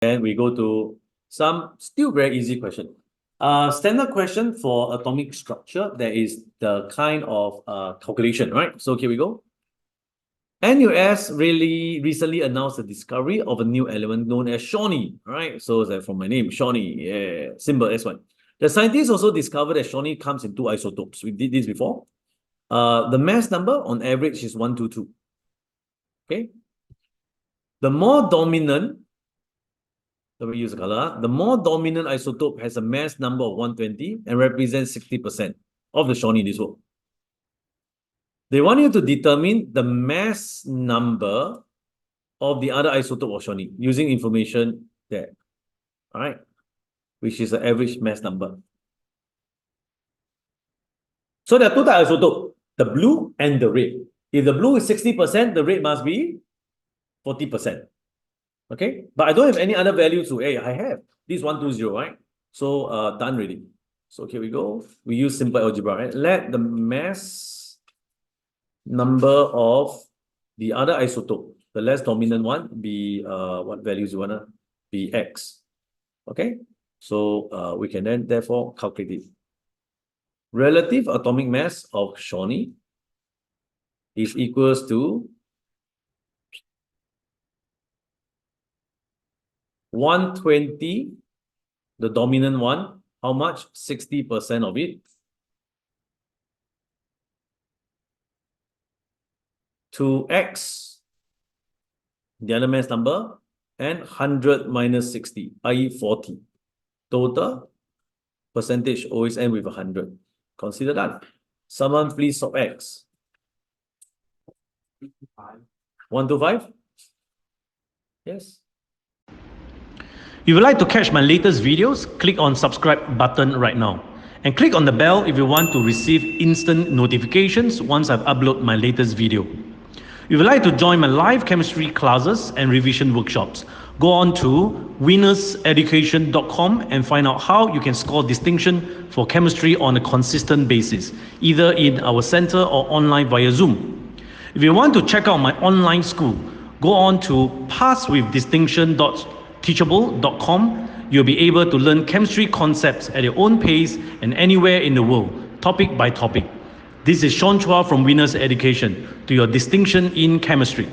Then we go to some still very easy question. Standard question for atomic structure, there is the kind of calculation, right? So here we go. NUS really recently announced the discovery of a new element known as Shawnee, right? So it's from my name, Shawnee, yeah, symbol S1. The scientists also discovered that Shawnee comes in two isotopes. We did this before. The mass number on average is 122. Okay. The more dominant, let me use the color. The more dominant isotope has a mass number of 120 and represents 60% of the Shawnee in this world. They want you to determine the mass number of the other isotope of Shawnee using information there. All right, which is the average mass number. So there are two types of isotope, the blue and the red. If the blue is 60%, the red must be 40%. Okay, but I don't have any other value to A. I have this 120, right? So done already. So here we go. We use simple algebra, right? Let the mass number of the other isotope, the less dominant one, be what values you wanna be X. Okay, so we can then therefore calculate it. Relative atomic mass of Shawnee is equals to 120, the dominant one, how much? 60% of it, to X, the other mass number, and 100 minus 60, i.e. 40. Total percentage always end with 100. Consider that. Someone please solve X. 125? Yes. If you would like to catch my latest videos, click on subscribe button right now. And click on the bell if you want to receive instant notifications once I've uploaded my latest video. If you would like to join my live chemistry classes and revision workshops, go on to winnerseducation.com and find out how you can score distinction for chemistry on a consistent basis, either in our center or online via Zoom. If you want to check out my online school, go on to passwithdistinction.teachable.com. You'll be able to learn chemistry concepts at your own pace and anywhere in the world, topic by topic. This is Sean Chua from Winners Education, to your distinction in chemistry.